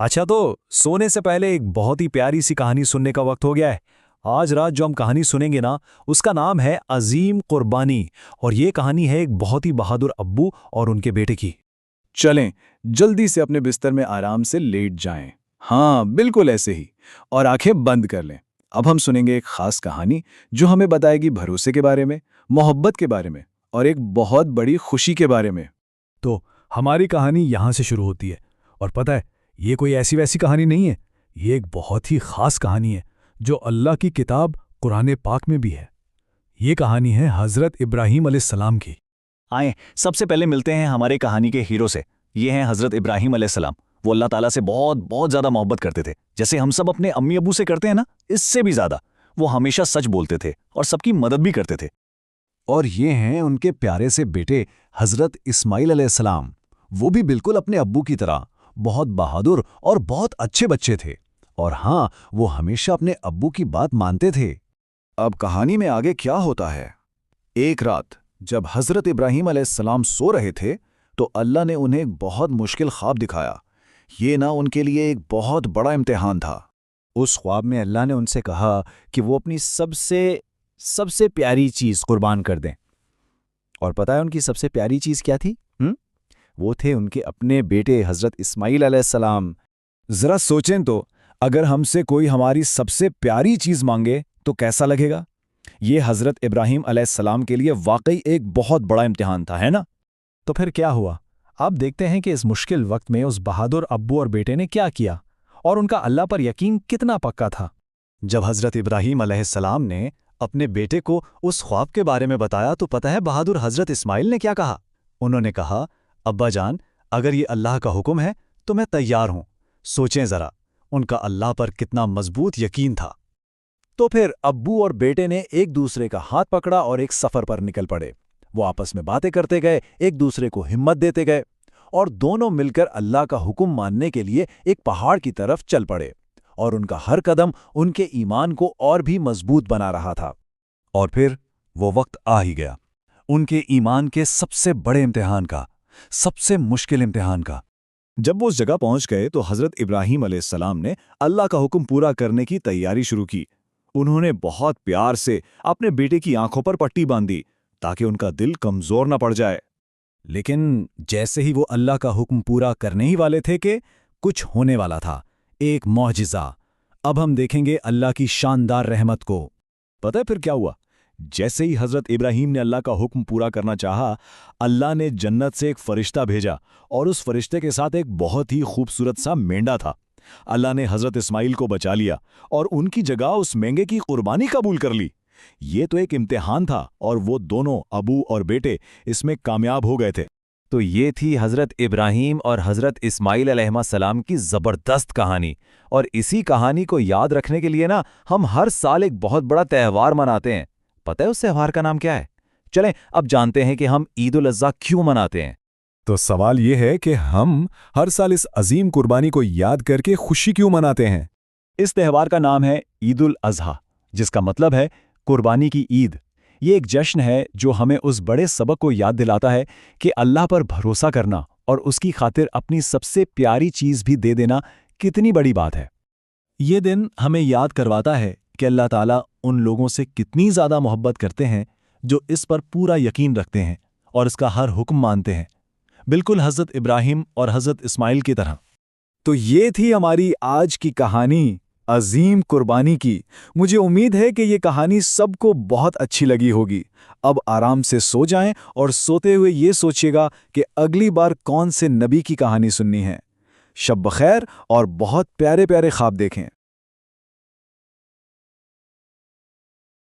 अच्छा तो सोने से पहले एक बहुत ही प्यारी सी कहानी सुनने का वक्त हो गया है। आज रात जो हम कहानी सुनेंगे ना, उसका नाम है अजीम कुर्बानी। और ये कहानी है एक बहुत ही बहादुर अब्बू और उनके बेटे की। चलें, जल्दी से अपने बिस्तर में आराम से लेट जाएं। हाँ, बिल्कुल ऐसे ही। और आंखें बंद कर लें। अब हम सुनेंगे एक खास कहानी जो हमें बताएगी भरोसे के बारे में, मोहब्बत के बारे में और एक बहुत बड़ी खुशी के बारे में। तो हमारी कहानी यहाँ से शुरू होती है। और पता है, ये कोई ऐसी वैसी कहानी नहीं है। ये एक बहुत ही खास कहानी है जो अल्लाह की किताब कुरान पाक में भी है। ये कहानी है हज़रत इब्राहीम अलैहिस्सलाम की। आए सबसे पहले मिलते हैं हमारे कहानी के हीरो से। ये हैं हज़रत इब्राहीम अलैहिस्सलाम। वो अल्लाह ताला से बहुत बहुत ज़्यादा मोहब्बत करते थे, जैसे हम सब अपने अम्मी अब्बू से करते हैं ना, इससे भी ज़्यादा। वो हमेशा सच बोलते थे और सबकी मदद भी करते थे। और ये हैं उनके प्यारे से बेटे हज़रत इस्माइल अलैहिस्सलाम। वो भी बिल्कुल अपने अब्बू की तरह बहुत बहादुर और बहुत अच्छे बच्चे थे। और हाँ, वो हमेशा अपने अब्बू की बात मानते थे। अब कहानी में आगे क्या होता है? एक रात जब हज़रत इब्राहीम अलैहिस्सलाम सो रहे थे तो अल्लाह ने उन्हें एक बहुत मुश्किल ख्वाब दिखाया। ये ना उनके लिए एक बहुत बड़ा इम्तिहान था। उस ख्वाब में अल्लाह ने उनसे कहा कि वो अपनी सबसे प्यारी चीज़ कुर्बान कर दें। और पता है उनकी सबसे प्यारी चीज़ क्या थी? वो थे उनके अपने बेटे हज़रत इस्माइल अलैहिस्सलाम। ज़रा सोचें तो, अगर हमसे कोई हमारी सबसे प्यारी चीज़ मांगे तो कैसा लगेगा? ये हज़रत इब्राहीम अलैहिस्सलाम के लिए वाकई एक बहुत बड़ा इम्तिहान था, है ना? तो फिर क्या हुआ? अब देखते हैं कि इस मुश्किल वक्त में उस बहादुर अब्बू और बेटे ने क्या किया और उनका अल्लाह पर यकीन कितना पक्का था। जब हज़रत इब्राहीम अलैहिस्सलाम ने अपने बेटे को उस ख्वाब के बारे में बताया तो पता है बहादुर हज़रत इस्माइल ने क्या कहा? उन्होंने कहा, अब्बा जान, अगर ये अल्लाह का हुक्म है तो मैं तैयार हूं। सोचें ज़रा, उनका अल्लाह पर कितना मजबूत यकीन था। तो फिर अब्बू और बेटे ने एक दूसरे का हाथ पकड़ा और एक सफ़र पर निकल पड़े। वो आपस में बातें करते गए, एक दूसरे को हिम्मत देते गए और दोनों मिलकर अल्लाह का हुक्म मानने के लिए एक पहाड़ की तरफ चल पड़े। और उनका हर कदम उनके ईमान को और भी मजबूत बना रहा था। और फिर वो वक्त आ ही गया, उनके ईमान के सबसे बड़े इम्तिहान का, सबसे मुश्किल इम्तिहान का। जब वो उस जगह पहुंच गए तो हज़रत इब्राहीम अलैहिस्सलाम ने अल्लाह का हुक्म पूरा करने की तैयारी शुरू की। उन्होंने बहुत प्यार से अपने बेटे की आंखों पर पट्टी बांधी ताकि उनका दिल कमज़ोर न पड़ जाए। लेकिन जैसे ही वो अल्लाह का हुक्म पूरा करने ही वाले थे कि कुछ होने वाला था, एक मौजिज़ा। अब हम देखेंगे अल्लाह की शानदार रहमत को। पता है फिर क्या हुआ? जैसे ही हज़रत इब्राहीम ने अल्लाह का हुक्म पूरा करना चाहा, अल्लाह ने जन्नत से एक फरिश्ता भेजा और उस फरिश्ते के साथ एक बहुत ही खूबसूरत सा मेंढा था। अल्लाह ने हज़रत इस्माइल को बचा लिया और उनकी जगह उस मेंढे की कुर्बानी कबूल कर ली। ये तो एक इम्तिहान था और वो दोनों अबू और बेटे इसमें कामयाब हो गए थे। तो ये थी हज़रत इब्राहीम और हज़रत इस्माइल अलैहिस्सलाम की ज़बरदस्त कहानी। और इसी कहानी को याद रखने के लिए ना हम हर साल एक बहुत बड़ा त्यौहार मनाते हैं। पता है उस त्यौहार का नाम क्या है? चलें अब जानते हैं कि हम ईद उल अज़हा क्यों मनाते हैं। तो सवाल ये है कि हम हर साल इस अजीम कुर्बानी को याद करके खुशी क्यों मनाते हैं? इस त्यौहार का नाम है ईद उल अज़हा, जिसका मतलब है कुर्बानी की ईद। ये एक जश्न है जो हमें उस बड़े सबक को याद दिलाता है कि अल्लाह पर भरोसा करना और उसकी खातिर अपनी सबसे प्यारी चीज़ भी दे देना कितनी बड़ी बात है। ये दिन हमें याद करवाता है कि अल्लाह ताला उन लोगों से कितनी ज़्यादा मोहब्बत करते हैं जो इस पर पूरा यकीन रखते हैं और इसका हर हुक्म मानते हैं, बिल्कुल हज़रत इब्राहीम और हज़रत इस्माइल की तरह। तो ये थी हमारी आज की कहानी अजीम कुर्बानी की। मुझे उम्मीद है कि ये कहानी सबको बहुत अच्छी लगी होगी। अब आराम से सो जाएं और सोते हुए ये सोचिएगा कि अगली बार कौन से नबी की कहानी सुननी है। शब बखैर और बहुत प्यारे प्यारे ख्वाब देखें।